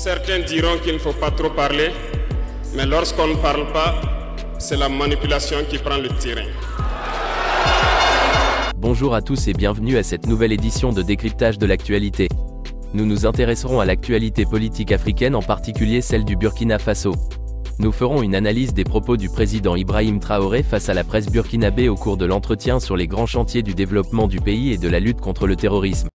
Certains diront qu'il ne faut pas trop parler, mais lorsqu'on ne parle pas, c'est la manipulation qui prend le terrain. Bonjour à tous et bienvenue à cette nouvelle édition de décryptage de l'actualité. Nous nous intéresserons à l'actualité politique africaine, en particulier celle du Burkina Faso. Nous ferons une analyse des propos du président Ibrahim Traoré face à la presse burkinabé au cours de l'entretien sur les grands chantiers du développement du pays et de la lutte contre le terrorisme.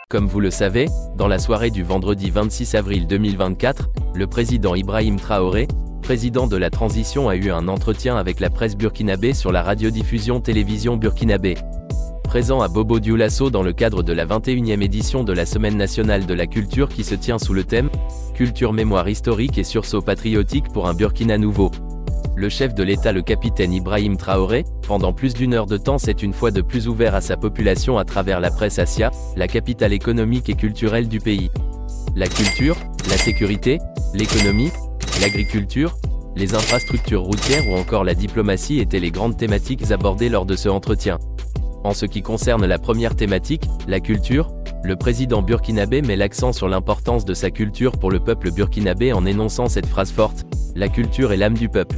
Comme vous le savez, dans la soirée du vendredi 26 avril 2024, le président Ibrahim Traoré, président de la transition, a eu un entretien avec la presse burkinabé sur la radiodiffusion télévision burkinabé. Présent à Bobo Dioulasso dans le cadre de la 21e édition de la Semaine nationale de la culture qui se tient sous le thème « Culture, mémoire historique et sursaut patriotique pour un Burkina nouveau ». Le chef de l'État, le capitaine Ibrahim Traoré, pendant plus d'une heure de temps, s'est une fois de plus ouvert à sa population à travers la presse Asia, la capitale économique et culturelle du pays. La culture, la sécurité, l'économie, l'agriculture, les infrastructures routières ou encore la diplomatie étaient les grandes thématiques abordées lors de ce entretien. En ce qui concerne la première thématique, la culture, le président burkinabé met l'accent sur l'importance de sa culture pour le peuple burkinabé en énonçant cette phrase forte : « La culture est l'âme du peuple ».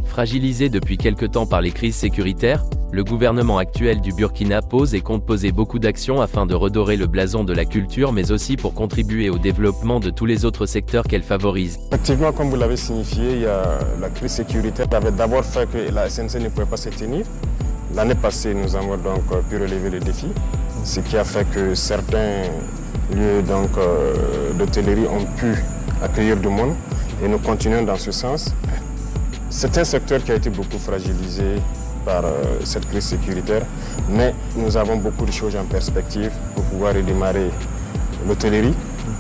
Fragilisé depuis quelque temps par les crises sécuritaires, le gouvernement actuel du Burkina pose et compte poser beaucoup d'actions afin de redorer le blason de la culture, mais aussi pour contribuer au développement de tous les autres secteurs qu'elle favorise. Effectivement, comme vous l'avez signifié, il y a la crise sécuritaire qui avait d'abord fait que la SNC ne pouvait pas se tenir. L'année passée, nous avons donc pu relever le défi, ce qui a fait que certains lieux d'hôtellerie ont pu accueillir du monde et nous continuons dans ce sens. C'est un secteur qui a été beaucoup fragilisé par cette crise sécuritaire, mais nous avons beaucoup de choses en perspective pour pouvoir redémarrer l'hôtellerie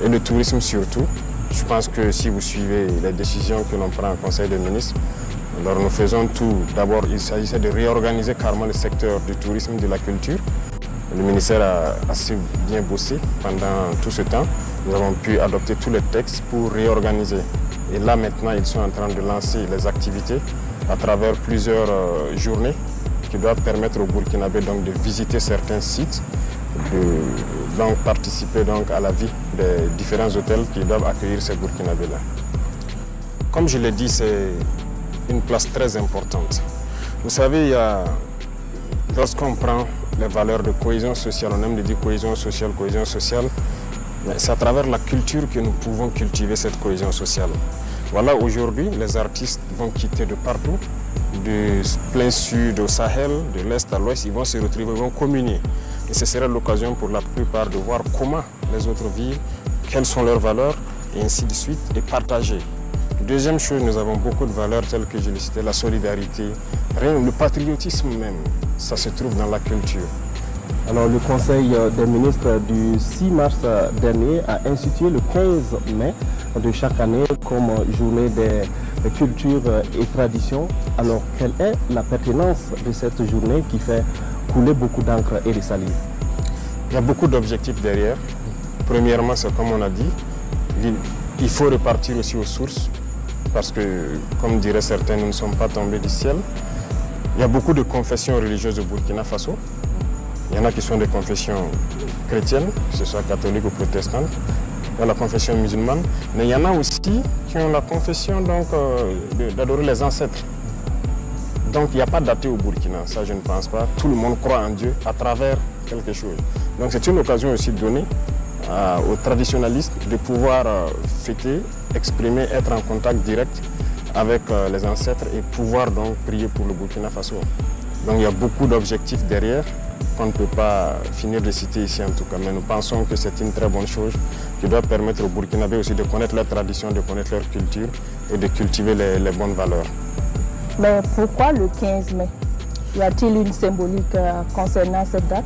et le tourisme surtout. Je pense que si vous suivez les décisions que l'on prend en Conseil des ministres, alors nous faisons tout. D'abord, il s'agissait de réorganiser carrément le secteur du tourisme et de la culture. Le ministère a assez bien bossé pendant tout ce temps. Nous avons pu adopter tous les textes pour réorganiser. Et là maintenant, ils sont en train de lancer les activités à travers plusieurs journées qui doivent permettre aux Burkinabés de visiter certains sites, de participer à la vie des différents hôtels qui doivent accueillir ces Burkinabés-là. Comme je l'ai dit, c'est une place très importante. Vous savez, lorsqu'on prend les valeurs de cohésion sociale, on aime de dire cohésion sociale, c'est à travers la culture que nous pouvons cultiver cette cohésion sociale. Voilà, aujourd'hui, les artistes vont quitter de partout, du plein sud au Sahel, de l'est à l'ouest, ils vont se retrouver, ils vont communier. Et ce sera l'occasion pour la plupart de voir comment les autres vivent, quelles sont leurs valeurs, et ainsi de suite, et partager. Deuxième chose, nous avons beaucoup de valeurs telles que je l'ai cité, la solidarité, le patriotisme même, ça se trouve dans la culture. Alors, le Conseil des ministres du 6 mars dernier a institué le 15 mai de chaque année comme journée des cultures et traditions. Alors, quelle est la pertinence de cette journée qui fait couler beaucoup d'encre et de salive? Il y a beaucoup d'objectifs derrière. Premièrement, c'est comme on a dit, il faut repartir aussi aux sources parce que, comme diraient certains, nous ne sommes pas tombés du ciel. Il y a beaucoup de confessions religieuses au Burkina Faso. Il y en a qui sont des confessions chrétiennes, que ce soit catholiques ou protestantes. Il y a la confession musulmane, mais il y en a aussi qui ont la confession d'adorer les ancêtres. Donc il n'y a pas d'athée au Burkina, ça je ne pense pas. Tout le monde croit en Dieu à travers quelque chose. Donc c'est une occasion aussi donnée aux traditionalistes de pouvoir fêter, exprimer, être en contact direct avec les ancêtres et pouvoir donc prier pour le Burkina Faso. Donc il y a beaucoup d'objectifs derrière qu'on ne peut pas finir de citer ici en tout cas, mais nous pensons que c'est une très bonne chose qui doit permettre aux Burkinabés aussi de connaître leur tradition, de connaître leur culture et de cultiver les bonnes valeurs. Mais pourquoi le 15 mai? Y a-t-il une symbolique concernant cette date?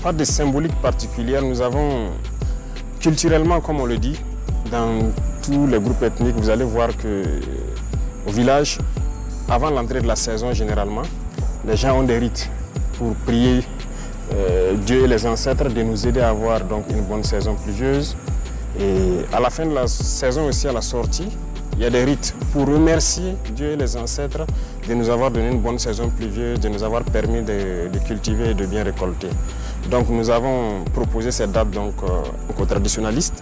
Pas de symbolique particulière. Nous avons culturellement, comme on le dit, dans tous les groupes ethniques, vous allez voir qu'au village, avant l'entrée de la saison généralement, les gens ont des rites pour prier Dieu et les ancêtres de nous aider à avoir donc une bonne saison pluvieuse. Et à la fin de la saison aussi, à la sortie, il y a des rites pour remercier Dieu et les ancêtres de nous avoir donné une bonne saison pluvieuse, de nous avoir permis de cultiver et de bien récolter. Donc nous avons proposé cette date donc, aux traditionalistes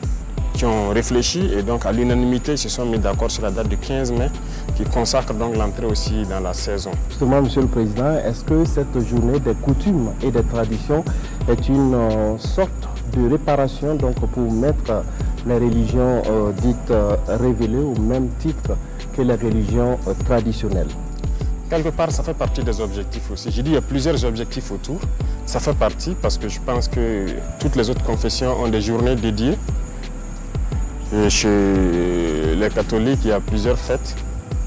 qui ont réfléchi et donc à l'unanimité ils se sont mis d'accord sur la date du 15 mai qui consacre donc l'entrée aussi dans la saison. Justement, Monsieur le Président, est-ce que cette journée des coutumes et des traditions est une sorte de réparation donc, pour mettre les religions dites révélées au même titre que les religions traditionnelles? Quelque part, ça fait partie des objectifs aussi. J'ai dit qu'il y a plusieurs objectifs autour. Ça fait partie parce que je pense que toutes les autres confessions ont des journées dédiées. Et chez les catholiques, il y a plusieurs fêtes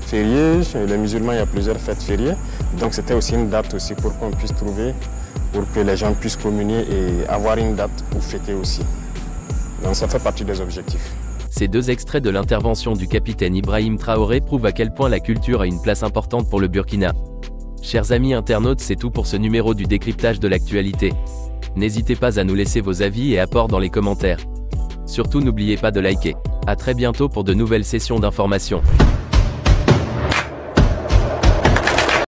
fériées. Chez les musulmans, il y a plusieurs fêtes fériées. Donc c'était aussi une date aussi pour qu'on puisse trouver, pour que les gens puissent communier et avoir une date pour fêter aussi. Donc ça fait partie des objectifs. Ces deux extraits de l'intervention du capitaine Ibrahim Traoré prouvent à quel point la culture a une place importante pour le Burkina. Chers amis internautes, c'est tout pour ce numéro du décryptage de l'actualité. N'hésitez pas à nous laisser vos avis et apports dans les commentaires. Surtout n'oubliez pas de liker. À très bientôt pour de nouvelles sessions d'information.